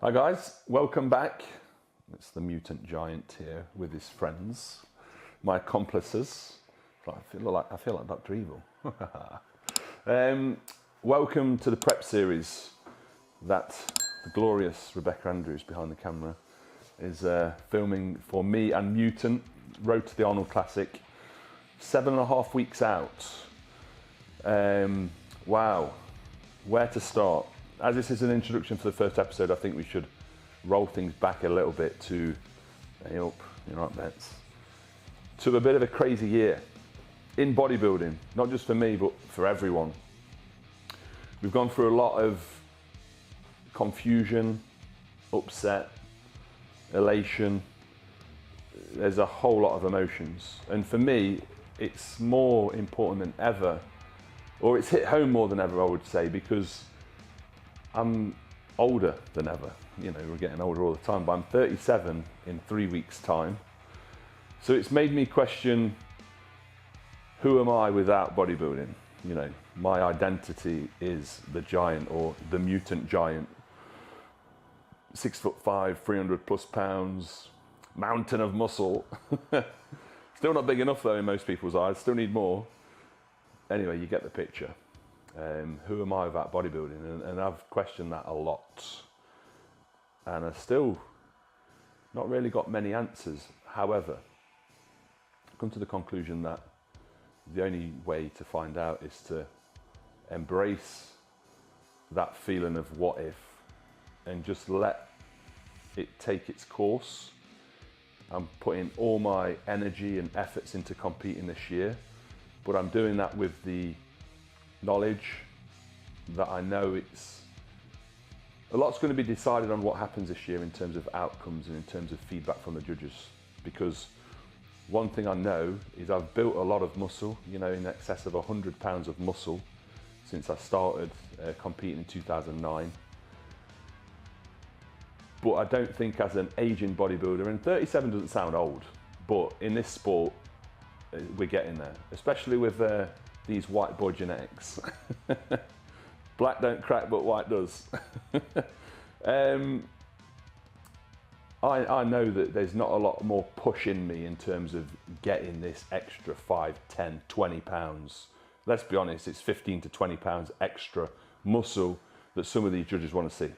Hi guys, welcome back. It's the Mutant Giant here with his friends, my accomplices. I feel like Dr. Evil. Welcome to the prep series that the glorious Rebecca Andrews behind the camera is filming for me and Mutant. Road to the Arnold Classic, 7.5 weeks out. Wow, where to start? As this is an introduction for the first episode, I think we should roll things back a little bit to, you're right, Bets, to a bit of a crazy year in bodybuilding, not just for me, but for everyone. We've gone through a lot of confusion, upset, elation. There's a whole lot of emotions. And for me, it's more important than ever, or it's hit home more than ever, I would say, because I'm older than ever. You know, we're getting older all the time, but I'm 37 in 3 weeks' time. So it's made me question, who am I without bodybuilding? You know, my identity is the giant, or the mutant giant. 6'5", 300 plus pounds, mountain of muscle. Still not big enough though in most people's eyes, still need more. Anyway, you get the picture. Who am I without bodybuilding? And I've questioned that a lot. And I've still not really got many answers. However, I've come to the conclusion that the only way to find out is to embrace that feeling of what if and just let it take its course. I'm putting all my energy and efforts into competing this year, but I'm doing that with the knowledge that I know a lot's going to be decided on what happens this year in terms of outcomes and in terms of feedback from the judges. Because one thing I know is I've built a lot of muscle, you know, in excess of 100 pounds of muscle since I started competing in 2009. But I don't think as an aging bodybuilder, and 37 doesn't sound old, but in this sport, we're getting there, especially with these white boy genetics. Black don't crack, but white does. I know that there's not a lot more push in me in terms of getting this extra 5, 10, 20 pounds. Let's be honest, it's 15 to 20 pounds extra muscle that some of these judges want to see.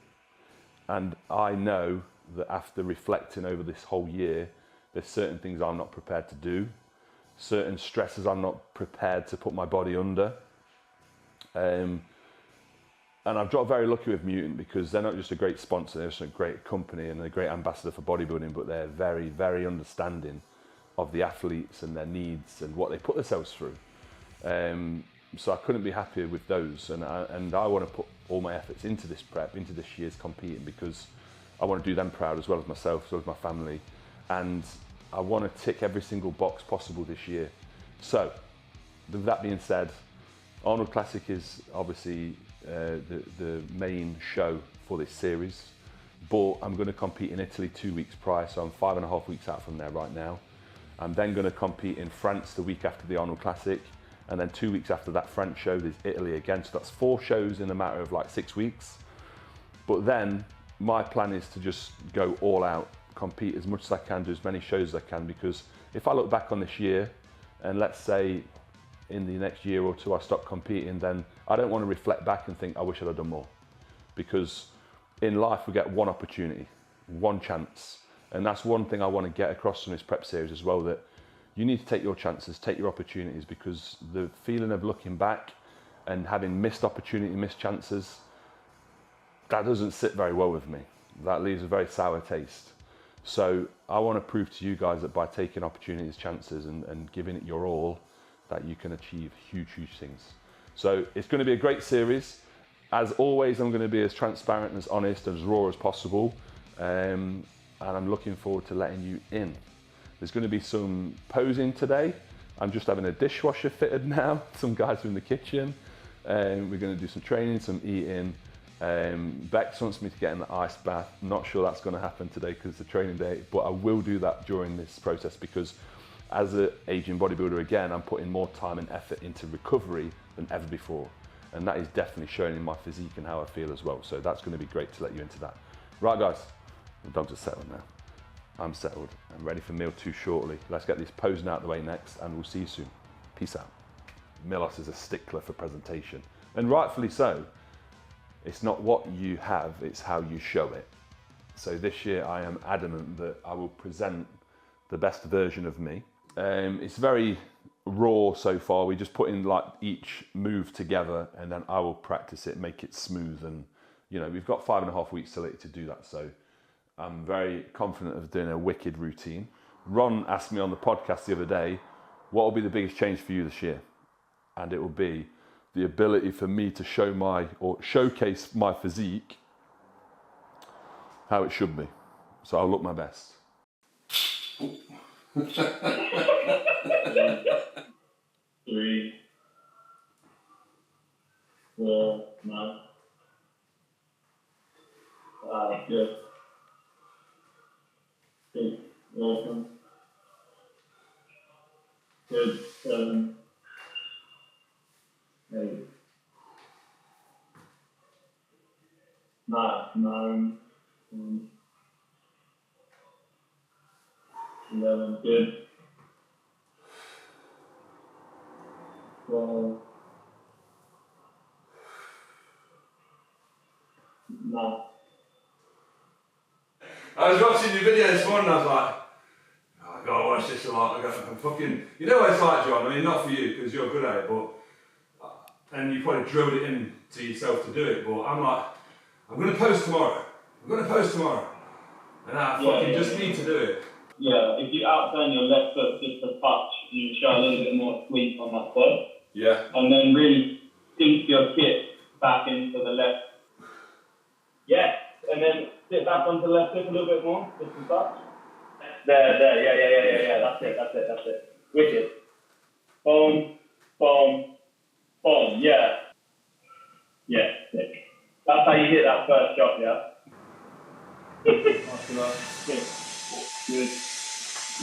And I know that after reflecting over this whole year, there's certain things I'm not prepared to do, certain stresses I'm not prepared to put my body under. And I've got very lucky with Mutant because they're not just a great sponsor, they're just a great company and a great ambassador for bodybuilding, but they're very, very understanding of the athletes and their needs and what they put themselves through. So I couldn't be happier with those. And I want to put all my efforts into this prep, into this year's competing, because I want to do them proud as well as myself, as well as my family. And I want to tick every single box possible this year. So, with that being said, Arnold Classic is obviously the main show for this series, but I'm going to compete in Italy 2 weeks prior, so I'm 5.5 weeks out from there right now. I'm then going to compete in France the week after the Arnold Classic, and then 2 weeks after that French show, there's Italy again, so that's 4 shows in a matter of like 6 weeks. But then my plan is to just go all out, compete as much as I can, do as many shows as I can, because if I look back on this year, and let's say in the next year or two I stop competing, then I don't want to reflect back and think I wish I'd have done more. Because in life we get one opportunity, one chance, and that's one thing I want to get across from this prep series as well, that you need to take your chances, take your opportunities, because the feeling of looking back and having missed opportunity, missed chances, that doesn't sit very well with me. That leaves a very sour taste. So I want to prove to you guys that by taking opportunities, chances, and giving it your all, that you can achieve huge, huge things. So it's going to be a great series. As always, I'm going to be as transparent, as honest, as raw as possible. And I'm looking forward to letting you in. There's going to be some posing today. I'm just having a dishwasher fitted now. Some guys are in the kitchen. We're going to do some training, some eating. Bex wants me to get in the ice bath. I'm not sure that's going to happen today because it's a training day, but I will do that during this process, because as an aging bodybuilder, again, I'm putting more time and effort into recovery than ever before. And that is definitely showing in my physique and how I feel as well. So that's going to be great to let you into that. Right guys, the dogs are settled now. I'm settled. I'm ready for meal 2 shortly. Let's get these posing out the way next and we'll see you soon. Peace out. Milos is a stickler for presentation, and rightfully so. It's not what you have, it's how you show it. So this year I am adamant that I will present the best version of me. It's very raw so far. We just put in like each move together and then I will practice it, make it smooth, and you know, we've got 5.5 weeks to do that. So I'm very confident of doing a wicked routine. Ron asked me on the podcast the other day, what will be the biggest change for you this year? And it will be the ability for me to showcase my physique how it should be. So I'll look my best. 3, 4, 9. Good. Good. Welcome. Good. 7. 8. 9. 11. Good. 12. 9. I was watching your video this morning, I was like, oh, I gotta watch this a lot. I'm fucking, you know what it's like, John? I mean, not for you, because you're good at it, but, and you probably drilled it in to yourself to do it, but I'm like, I'm gonna post tomorrow. And I fucking just need to do it. Yeah, if you outturn your left foot just a touch, you show a little bit more sweep on that foot. Yeah. And then really sink your hip back into the left. Yeah, and then sit back onto the left hip a little bit more, just a touch. There, yeah, that's it. Wicked. Boom, yeah. Yeah, sick. That's how you hit that first shot, yeah? Good.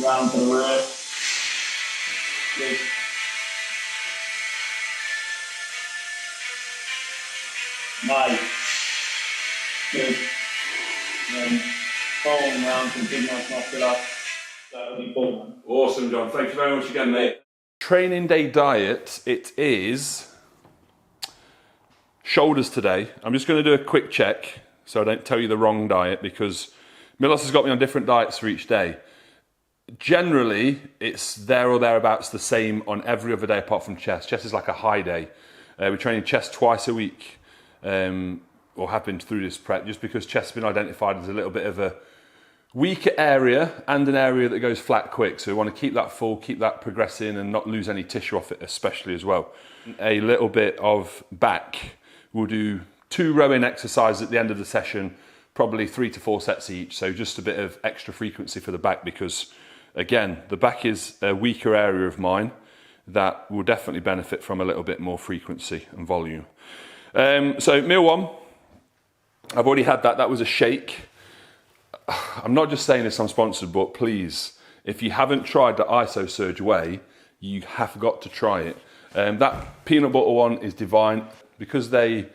Round to the rear. Good. Nice. Good. Then boom, round to the big nice muscular. That'll be cool, man. Awesome, John. Thank you very much again, mate. Training day diet, it is shoulders today. I'm just going to do a quick check so I don't tell you the wrong diet, because Milos has got me on different diets for each day. Generally, it's there or thereabouts the same on every other day apart from chest. Chest is like a high day. We're training chest twice a week, or have been through this prep, just because chest has been identified as a little bit of a weaker area and an area that goes flat quick. So we want to keep that full, keep that progressing and not lose any tissue off it, especially as well. A little bit of back. We'll do 2 rowing exercises at the end of the session, probably 3 to 4 sets each. So just a bit of extra frequency for the back, because again, the back is a weaker area of mine that will definitely benefit from a little bit more frequency and volume. So meal 1, I've already had that. That was a shake. I'm not just saying this, I'm sponsored, but please, if you haven't tried the ISO Surge Whey, you have got to try it. That peanut butter one is divine, because they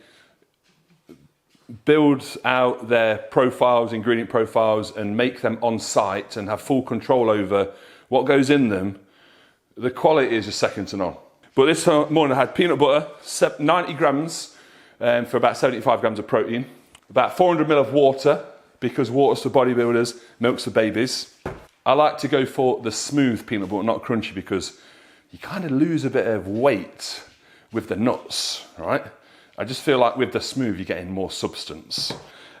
build out their profiles, ingredient profiles, and make them on site and have full control over what goes in them. The quality is just second to none. But this morning I had peanut butter, 90 grams for about 75 grams of protein, about 400 ml of water, because water's for bodybuilders, milk's for babies. I like to go for the smooth peanut butter, not crunchy, because you kind of lose a bit of weight with the nuts, right? I just feel like with the smooth, you're getting more substance.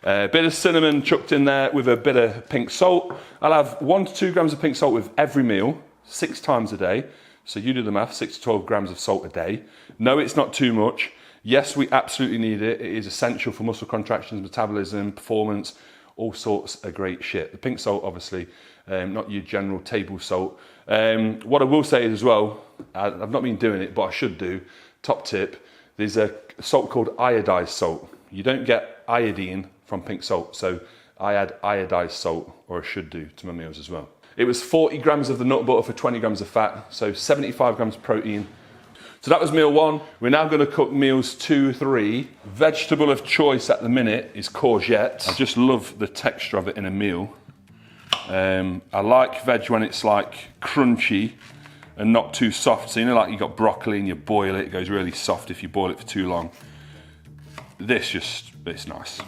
A bit of cinnamon chucked in there with a bit of pink salt. I'll have 1 to 2 grams of pink salt with every meal, 6 times a day. So you do the math, 6 to 12 grams of salt a day. No, it's not too much. Yes, we absolutely need it. It is essential for muscle contractions, metabolism, performance, all sorts of great shit. The pink salt, obviously, not your general table salt. What I will say is as well, I've not been doing it, but I should do. Top tip, there's a salt called iodized salt. You don't get iodine from pink salt, so I add iodized salt, or I should do, to my meals as well. It was 40 grams of the nut butter for 20 grams of fat, so 75 grams of protein. So that was meal 1. We're now going to cook meals 2, 3. Vegetable of choice at the minute is courgette. I just love the texture of it in a meal. I like veg when it's like crunchy and not too soft. So you know, like you got broccoli and you boil it, it goes really soft if you boil it for too long. It's nice.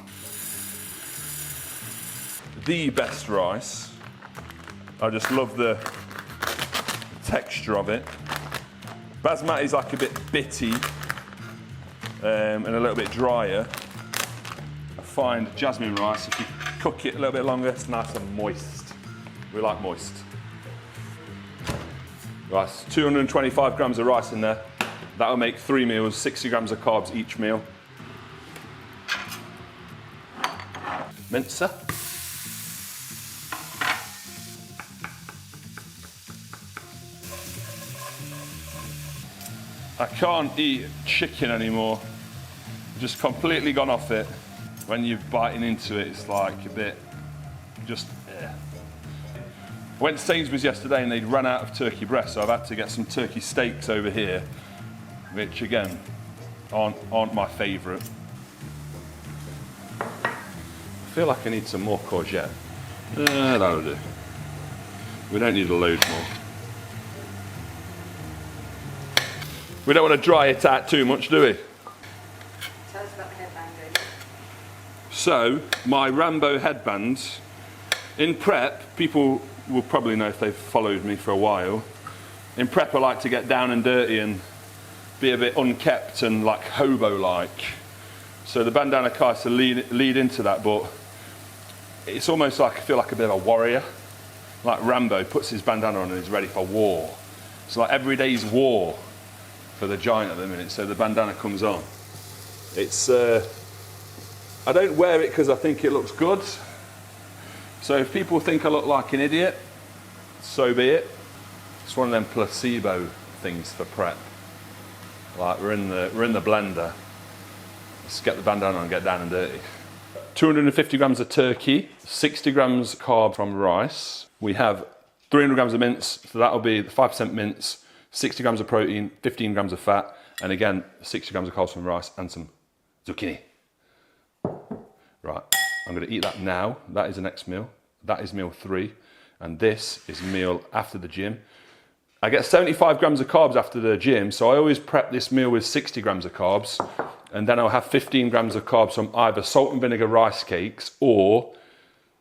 The best rice. I just love the texture of it. Basmati is like a bit bitty and a little bit drier. I find jasmine rice, if you cook it a little bit longer, it's nice and moist. We like moist. Rice, 225 grams of rice in there. That'll make 3 meals, 60 grams of carbs each meal. Mincer. I can't eat chicken anymore. I've just completely gone off it. When you're biting into it, it's like a bit, just, I went to Sainsbury's yesterday and they'd run out of turkey breast, so I've had to get some turkey steaks over here, which again, aren't my favourite. I feel like I need some more courgette. That'll do. We don't need a load more. We don't want to dry it out too much, do we? Tell us about the headband. So, my Rambo headband, in prep, people will probably know if they've followed me for a while. In prep, I like to get down and dirty and be a bit unkept and like hobo-like. So the bandana tries to lead into that, but it's almost like I feel like a bit of a warrior. Like Rambo puts his bandana on and is ready for war. It's like every day's war for the giant at the minute, so the bandana comes on. It's, I don't wear it because I think it looks good. So if people think I look like an idiot, so be it. It's one of them placebo things for prep. Like we're in the blender. Let's get the bandana on and get down and dirty. 250 grams of turkey, 60 grams carb from rice. We have 300 grams of mince, so that'll be 5% mince, 60 grams of protein, 15 grams of fat, and again, 60 grams of carbs from rice and some zucchini. Right, I'm gonna eat that now. That is the next meal. That is meal 3. And this is meal after the gym. I get 75 grams of carbs after the gym, so I always prep this meal with 60 grams of carbs, and then I'll have 15 grams of carbs from either salt and vinegar rice cakes or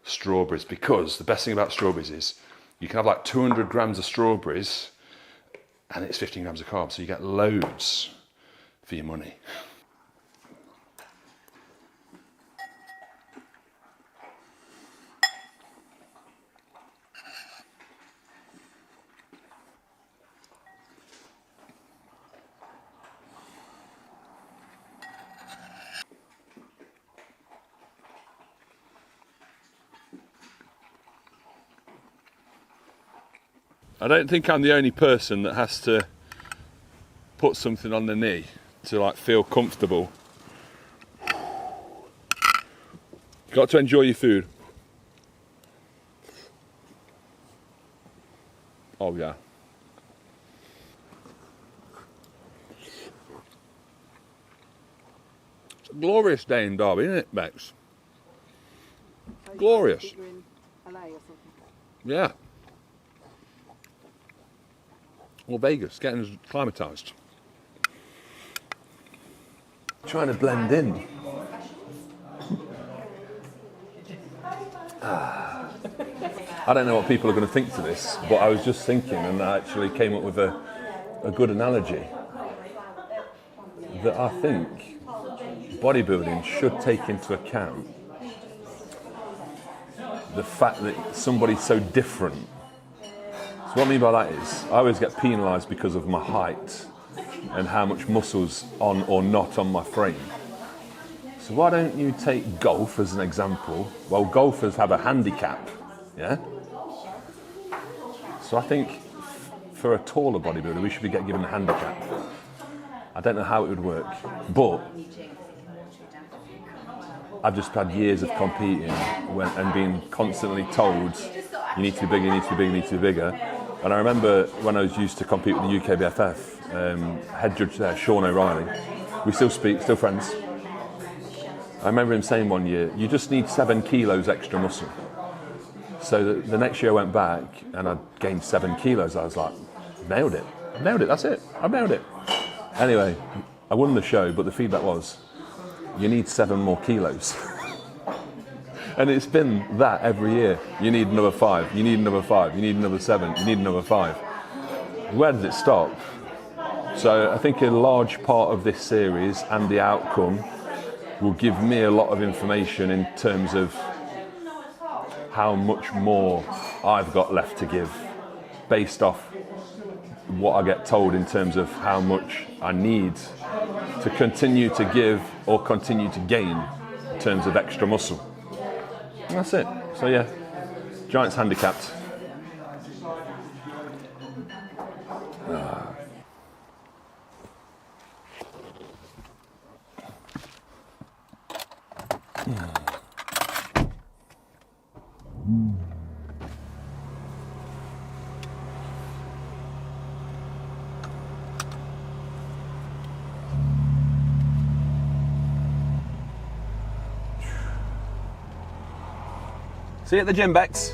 strawberries, because the best thing about strawberries is you can have like 200 grams of strawberries and it's 15 grams of carbs, so you get loads for your money. I don't think I'm the only person that has to put something on the knee to like feel comfortable. Got to enjoy your food. Oh yeah. It's a glorious day in Derby, isn't it, Bex? Glorious. You're in LA or something. Yeah. Or Vegas, getting acclimatised. Trying to blend in. I don't know what people are going to think to this, but I was just thinking, and I actually came up with a good analogy. That I think bodybuilding should take into account the fact that somebody's so different. So what I mean by that is, I always get penalised because of my height and how much muscle's on or not on my frame. So why don't you take golf as an example? Well, golfers have a handicap, yeah? So I think for a taller bodybuilder, we should be given a handicap. I don't know how it would work, but I've just had years of competing and being constantly told, you need to be bigger, you need to be bigger, you need to be bigger. And I remember when I was used to compete with the UKBFF, head judge there, Sean O'Reilly. We still speak, still friends. I remember him saying one year, you just need 7 kilos extra muscle. So the next year I went back and I gained 7 kilos. I was like, nailed it, that's it, I nailed it. Anyway, I won the show, but the feedback was, you need 7 more kilos. And it's been that every year. You need another 5, you need another 5, you need another 7, you need another 5. Where does it stop? So I think a large part of this series and the outcome will give me a lot of information in terms of how much more I've got left to give based off what I get told in terms of how much I need to continue to give or continue to gain in terms of extra muscle. And that's it. So yeah, Giant's handicapped. See you at the gym, Bex.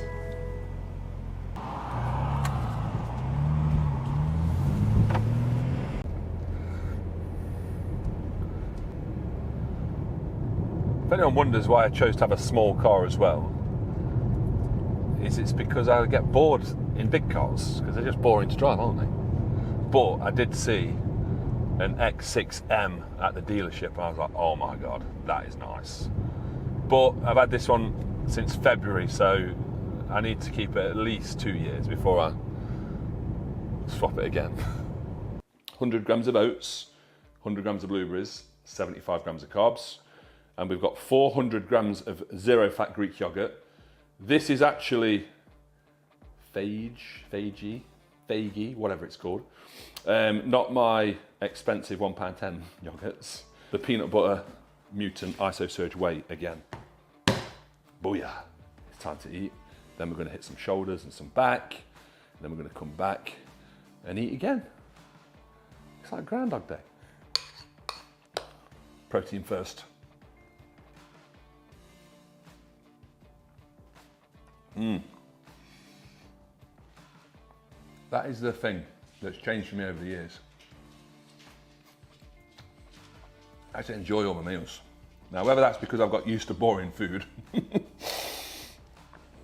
If anyone wonders why I chose to have a small car as well, it's because I get bored in big cars, because they're just boring to drive, aren't they? But I did see an X6M at the dealership and I was like, oh my God, that is nice. But I've had this one since February, so I need to keep it at least 2 years before I swap it again. 100 grams of oats, 100 grams of blueberries, 75 grams of carbs, and we've got 400 grams of zero-fat Greek yogurt. This is actually Fagey, whatever it's called. Not my expensive £1.10 yogurts. The peanut butter Mutant ISO Surge Whey again. Booyah, it's time to eat. Then we're gonna hit some shoulders and some back. And then we're gonna come back and eat again. It's like Groundhog Day. Protein first. That is the thing that's changed for me over the years. I actually enjoy all my meals. Now, whether that's because I've got used to boring food,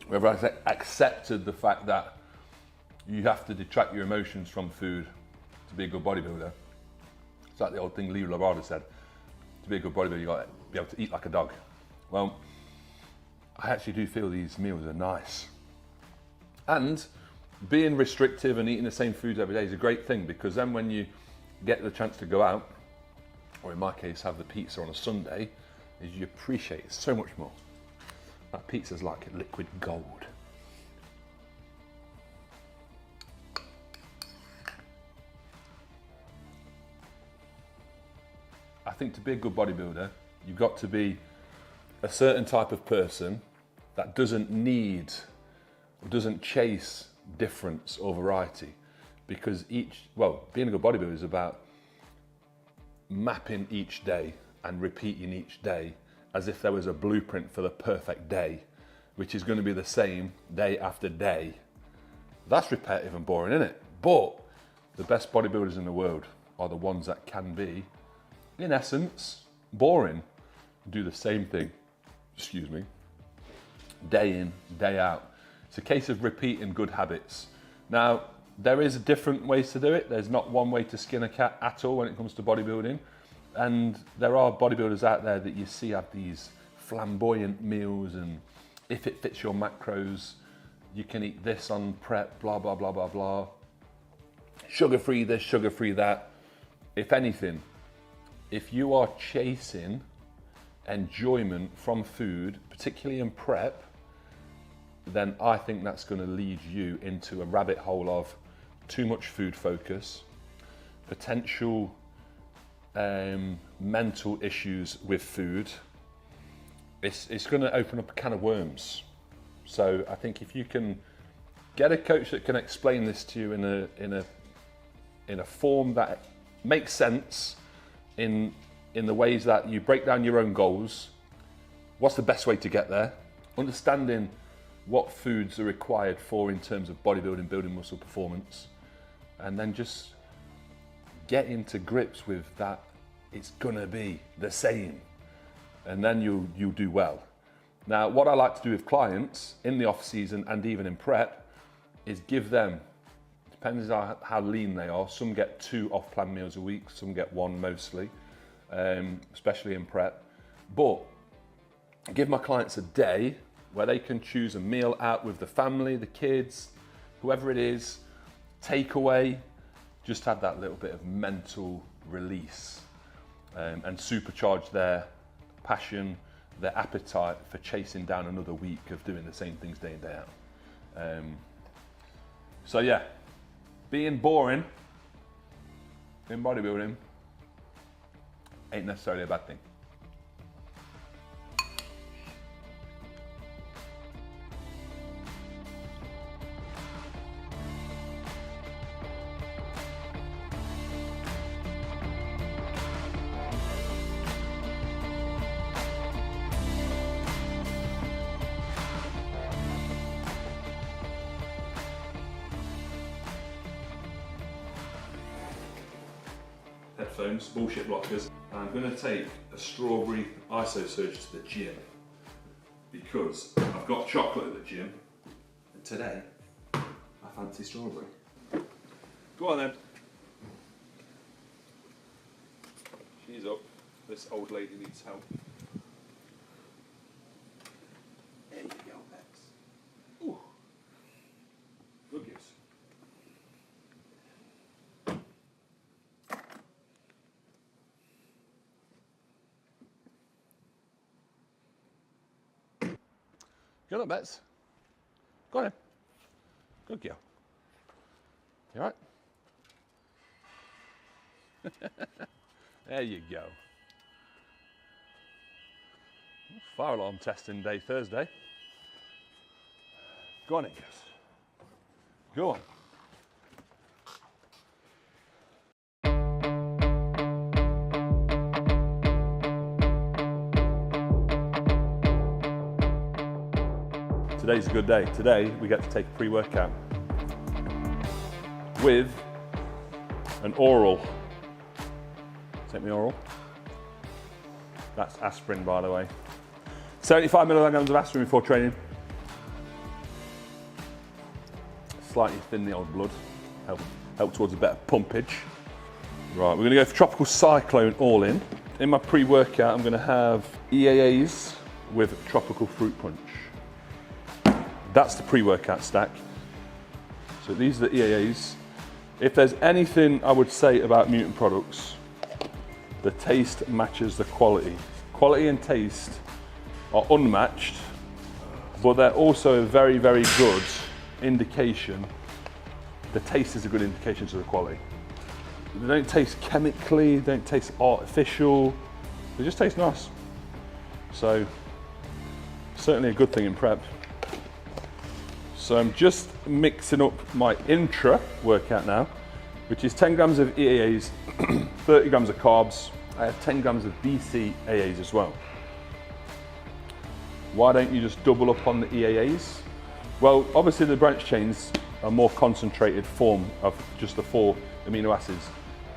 whether I've accepted the fact that you have to detract your emotions from food to be a good bodybuilder. It's like the old thing Lee Labarda said, to be a good bodybuilder, you've got to be able to eat like a dog. Well, I actually do feel these meals are nice. And being restrictive and eating the same foods every day is a great thing, because then when you get the chance to go out, or in my case, have the pizza on a Sunday, is you appreciate it so much more. That pizza's like liquid gold. I think to be a good bodybuilder, you've got to be a certain type of person that doesn't need or doesn't chase difference or variety, because being a good bodybuilder is about mapping each day and repeating each day as if there was a blueprint for the perfect day, which is going to be the same day after day. That's repetitive and boring, isn't it? But the best bodybuilders in the world are the ones that can be, in essence, boring, do the same thing, day in, day out. It's a case of repeating good habits. Now, there is different ways to do it. There's not one way to skin a cat at all when it comes to bodybuilding. And there are bodybuilders out there that you see have these flamboyant meals, and if it fits your macros, you can eat this on prep, blah, blah, blah, blah, blah. Sugar-free this, sugar-free that. If anything, if you are chasing enjoyment from food, particularly in prep, then I think that's going to lead you into a rabbit hole of too much food focus, potential mental issues with food. It's going to open up a can of worms. So I think if you can get a coach that can explain this to you in a in a form that makes sense in the ways that you break down your own goals. What's the best way to get there? Understanding what foods are required for in terms of bodybuilding, building muscle performance, and then just getting to grips with that it's gonna be the same, and then you'll do well. Now, what I like to do with clients in the off season and even in prep is give them, depends on how lean they are, some get 2 off-plan meals a week, some get 1 mostly, especially in prep, but give my clients a day where they can choose a meal out with the family, the kids, whoever it is, takeaway, just have that little bit of mental release, and supercharge their passion, their appetite for chasing down another week of doing the same things day in, day out. So yeah, being boring in bodybuilding ain't necessarily a bad thing. Headphones, bullshit blockers. I'm going to take a strawberry iso surge to the gym because I've got chocolate at the gym and today I fancy strawberry. Go on then. She's up. This old lady needs help. There you go, Bex. Ooh. Good gives. Go on, Bets. Go on in. Good girl. You alright? There you go. Fire alarm testing day Thursday. Go on in, Gus. Go on. Today's a good day. Today we get to take a pre-workout with an oral. Take me oral. That's aspirin, by the way. 75 milligrams of aspirin before training. Slightly thin the old blood. Help towards a better pumpage. Right, we're going to go for Tropical Cyclone all in. In my pre-workout, I'm going to have EAAs with Tropical Fruit Punch. That's the pre-workout stack. So these are the EAAs. If there's anything I would say about Mutant products, the taste matches the quality. Quality and taste are unmatched, but they're also a very, very good indication. The taste is a good indication to the quality. They don't taste chemically, they don't taste artificial, they just taste nice. So, certainly a good thing in prep. So I'm just mixing up my intra workout now, which is 10 grams of EAAs, 30 grams of carbs. I have 10 grams of BCAAs as well. Why don't you just double up on the EAAs? Well, obviously the branch chains are more concentrated form of just the 4 amino acids: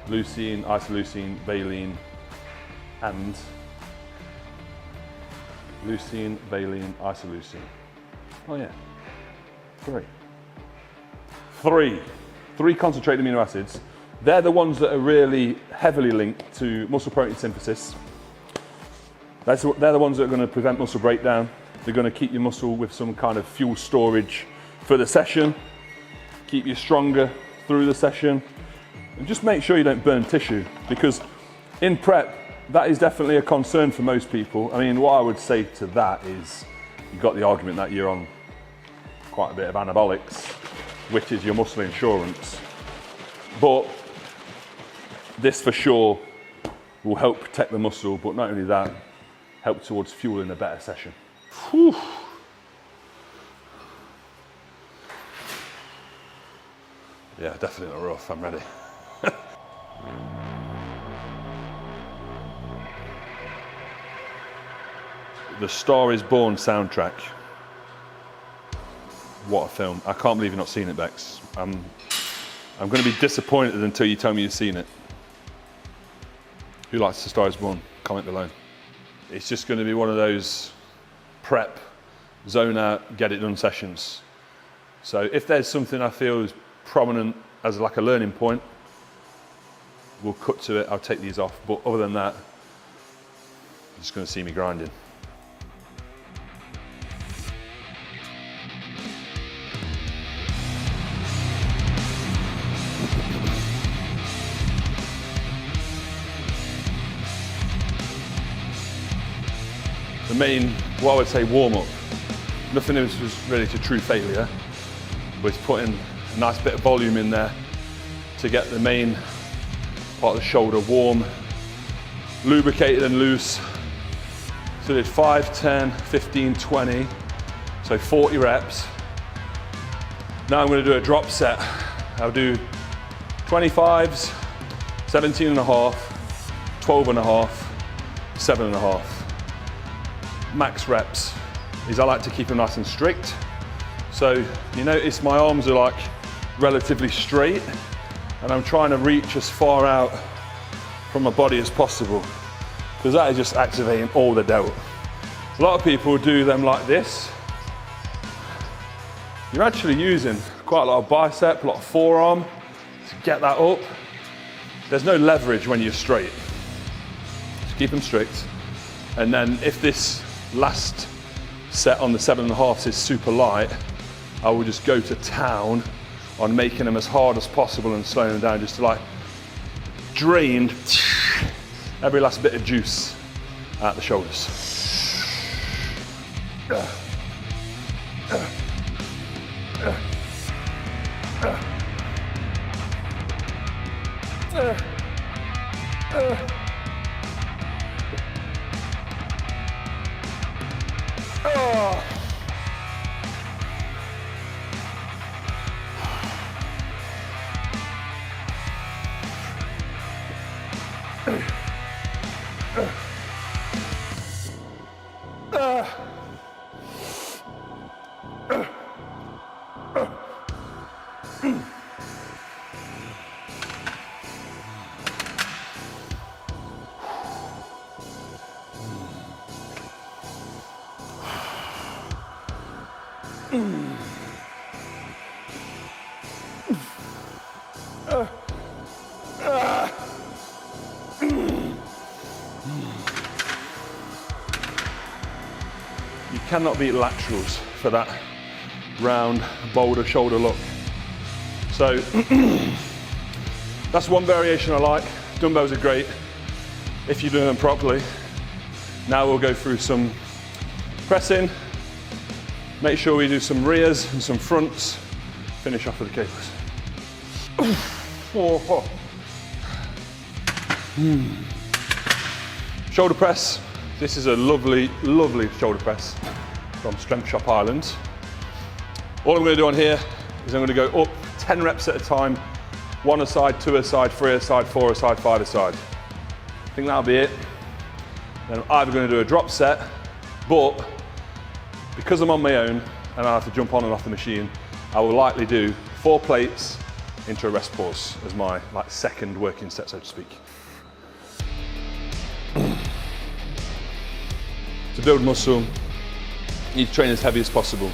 leucine, isoleucine, valine, and leucine, valine, isoleucine. Oh yeah. Three concentrated amino acids. They're the ones that are really heavily linked to muscle protein synthesis. They're the ones that are going to prevent muscle breakdown. They're going to keep your muscle with some kind of fuel storage for the session, keep you stronger through the session, and just make sure you don't burn tissue, because in prep, that is definitely a concern for most people. I mean, what I would say to that is, you've got the argument that you're on quite a bit of anabolics, which is your muscle insurance. But this for sure will help protect the muscle, but not only that, help towards fueling a better session. Whew. Yeah, definitely not rough, I'm ready. The Star is Born soundtrack. What a film. I can't believe you've not seen it, Bex. I'm going to be disappointed until you tell me you've seen it. Who likes The Star is Born? Comment below. It's just going to be one of those prep, zone out, get it done sessions. So if there's something I feel is prominent as like a learning point, we'll cut to it, I'll take these off. But other than that, you're just going to see me grinding. The main, what I would say, warm-up, nothing was really to true failure, was putting a nice bit of volume in there to get the main part of the shoulder warm, lubricated and loose. So I did 5, 10, 15, 20, so 40 reps. Now I'm going to do a drop set. I'll do 25s, 17 and a half, 12 and a half, 7 and a half. Max reps is I like to keep them nice and strict. So you notice my arms are like relatively straight and I'm trying to reach as far out from my body as possible because that is just activating all the delt. A lot of people do them like this. You're actually using quite a lot of bicep, a lot of forearm to get that up. There's no leverage when you're straight. Just keep them strict. And then if this last set on the 7.5s is super light, I will just go to town on making them as hard as possible and slowing them down just to like drain every last bit of juice out the shoulders. You cannot beat laterals for that round, boulder shoulder look. So that's one variation I like. Dumbbells are great if you're doing them properly. Now we'll go through some pressing. Make sure we do some rears and some fronts. Finish off with the capers. Shoulder press. This is a lovely, lovely shoulder press from Strength Shop Ireland. All I'm going to do on here is I'm going to go up 10 reps at a time, 1 aside, 2 aside, 3 aside, 4 aside, 5 aside. I think that'll be it. Then I'm either going to do a drop set, but because I'm on my own and I have to jump on and off the machine, I will likely do 4 plates into a rest pause as my second working set, so to speak. To build muscle, you need to train as heavy as possible.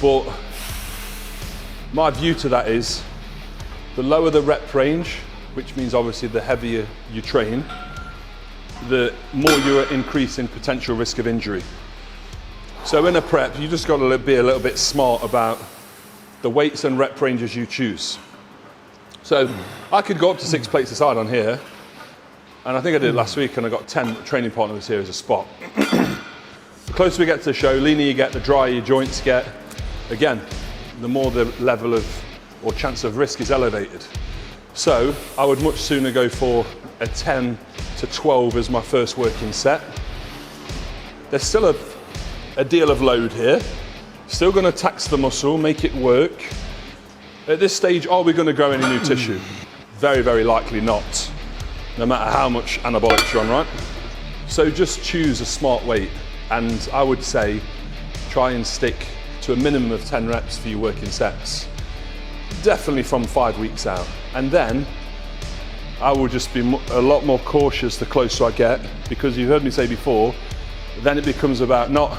But my view to that is, the lower the rep range, which means obviously the heavier you train, the more you're increasing potential risk of injury. So in a prep, you just got to be a little bit smart about the weights and rep ranges you choose. So I could go up to 6 plates aside on here, and I think I did it last week, and I got 10 training partners here as a spot. The closer we get to the show, leaner you get, the drier your joints get. Again, the more the level of, or chance of risk is elevated. So I would much sooner go for a 10 to 12 as my first working set. There's still a deal of load here. Still gonna tax the muscle, make it work. At this stage, are we gonna grow any new tissue? Very, very likely not. No matter how much anabolics you're on, right? So just choose a smart weight, and I would say try and stick to a minimum of 10 reps for your working sets, definitely from 5 weeks out. And then I will just be a lot more cautious the closer I get, because you've heard me say before, then it becomes about not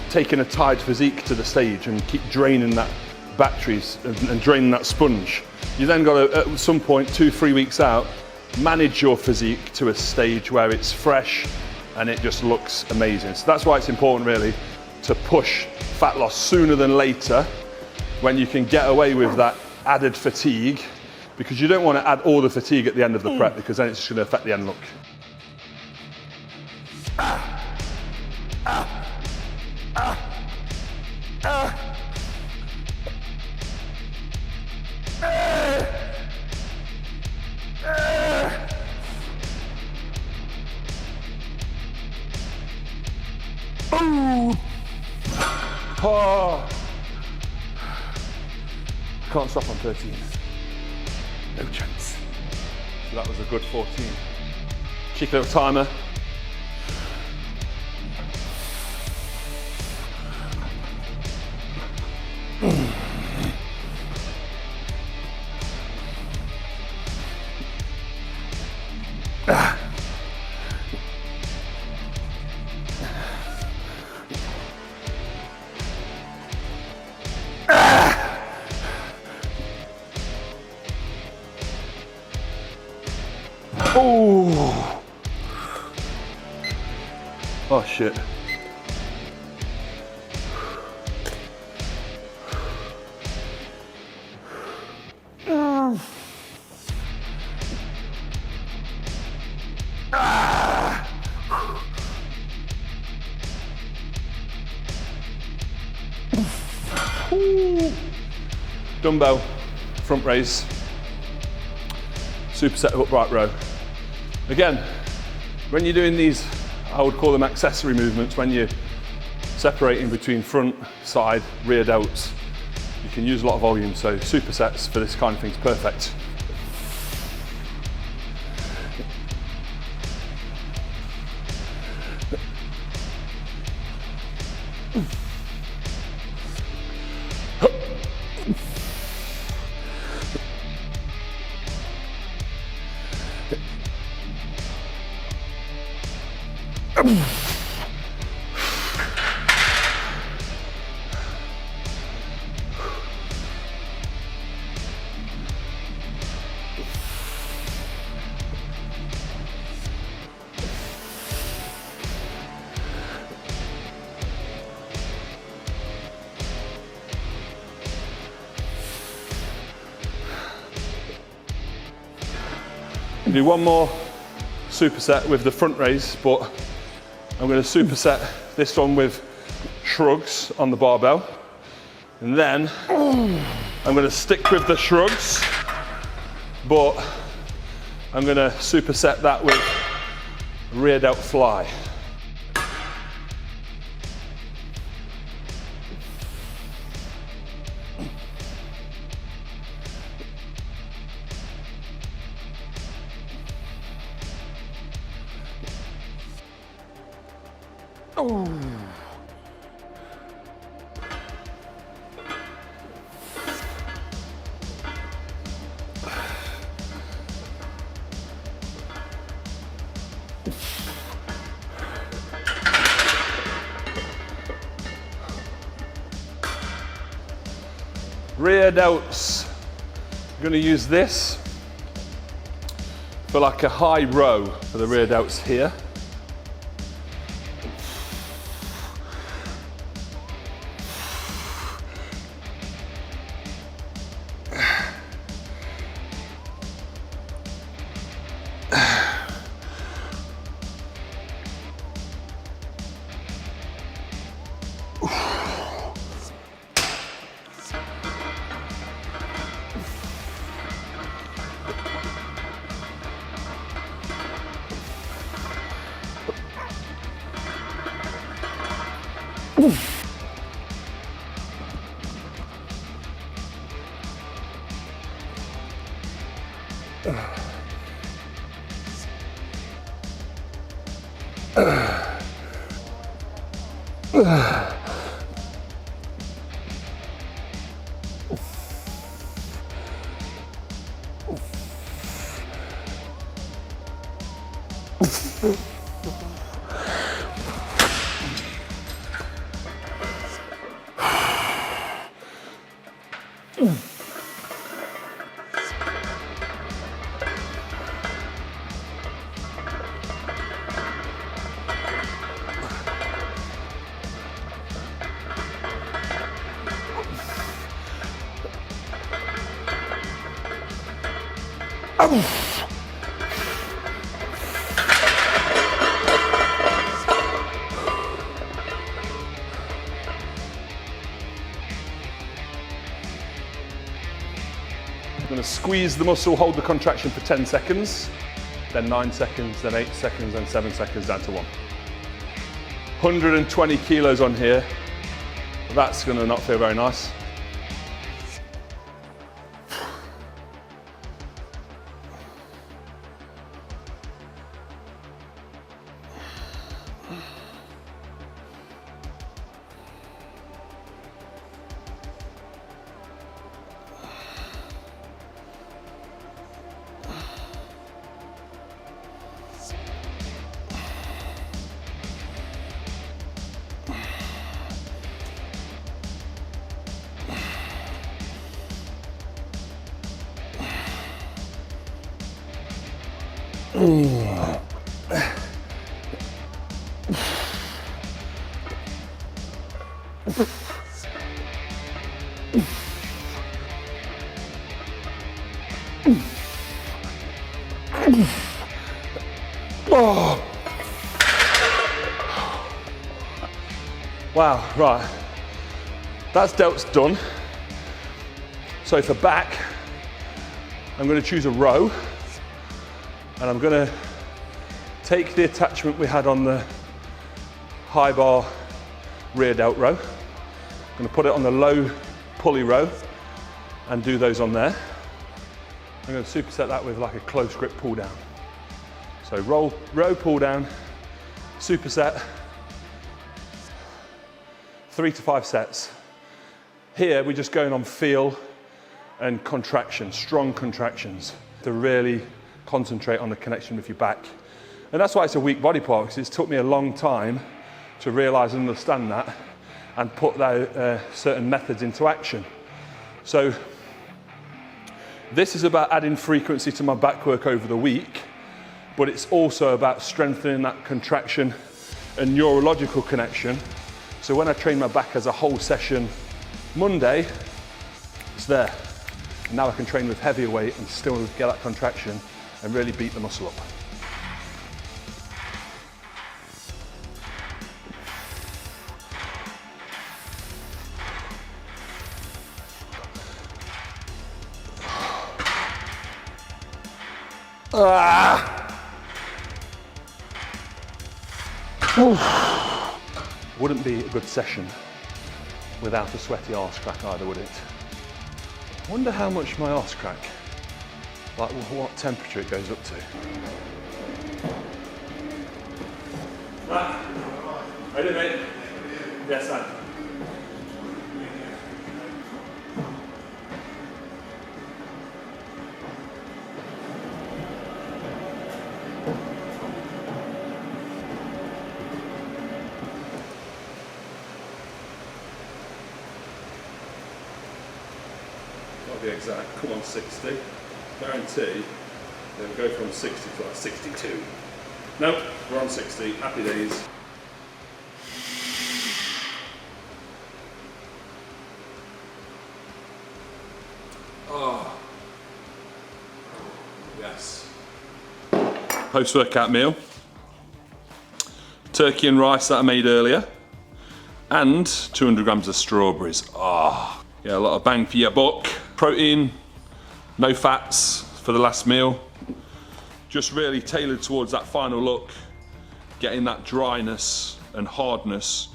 taking a tight physique to the stage and keep draining that batteries and draining that sponge. You then got to, at some point, 2-3 weeks out, manage your physique to a stage where it's fresh and it just looks amazing. So that's why it's important really to push fat loss sooner than later, when you can get away with that added fatigue, because you don't want to add all the fatigue at the end of the prep, because then it's just going to affect the end look. Oh. Can't stop on 13. No chance. So that was a good 14. Cheeky little timer. Oh! Oh shit. Dumbbell front raise, superset upright row. Again, when you're doing these, I would call them accessory movements, when you're separating between front, side, rear delts, you can use a lot of volume, so supersets for this kind of thing is perfect. Do one more superset with the front raise, but I'm going to superset this one with shrugs on the barbell, and then I'm going to stick with the shrugs, but I'm going to superset that with rear delt fly. Rear delts, I'm going to use this for like a high row for the rear delts here. I'm going to squeeze the muscle, hold the contraction for 10 seconds, then 9 seconds, then 8 seconds, then 7 seconds, down to 1. 120 kilos on here. That's going to not feel very nice. Oh. Wow, right. That's delts done. So for back, I'm going to choose a row, and I'm going to take the attachment we had on the high bar rear delt row. I'm going to put it on the low pulley row and do those on there. I'm going to superset that with like a close grip pull down. So row pull down, superset, 3 to 5 sets. Here we're just going on feel and contraction, strong contractions, to really concentrate on the connection with your back. And that's why it's a weak body part, because it's took me a long time to realize and understand that and put that, certain methods into action. So this is about adding frequency to my back work over the week, but it's also about strengthening that contraction and neurological connection. So when I train my back as a whole session Monday, it's there. And now I can train with heavier weight and still get that contraction and really beat the muscle up. Wouldn't be a good session without a sweaty arse crack either, would it? I wonder how much my arse crack, like what temperature it goes up to. Ready, mate? Yes, I am. Be exact, come on 60, guarantee, then go from 60 to like 62. No, we're on 60, happy days. Oh, yes. Post-workout meal, turkey and rice that I made earlier, and 200 grams of strawberries. Oh, yeah, a lot of bang for your buck. Protein, no fats for the last meal. Just really tailored towards that final look, getting that dryness and hardness,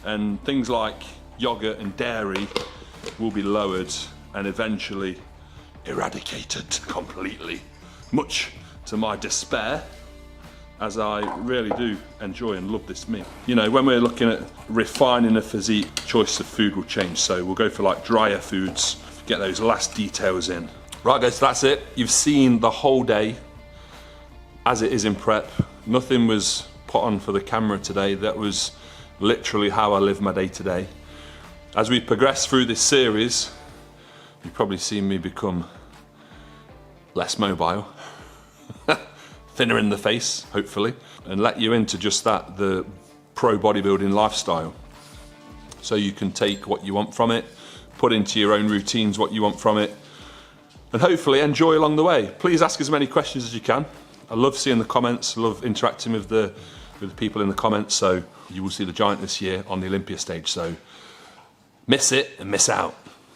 and things like yogurt and dairy will be lowered and eventually eradicated completely. Much to my despair, as I really do enjoy and love this meal. You know, when we're looking at refining a physique, choice of food will change. So we'll go for like drier foods, get those last details in. Right guys, so that's it. You've seen the whole day as it is in prep. Nothing was put on for the camera today. That was literally how I live my day to day. As we progress through this series, you've probably seen me become less mobile, thinner in the face, hopefully, and let you into just that, the pro bodybuilding lifestyle. So you can take what you want from it, put into your own routines what you want from it, and hopefully enjoy along the way. Please ask as many questions as you can. I love seeing the comments, I love interacting with the people in the comments. So you will see the Giant this year on the Olympia stage. So miss it and miss out.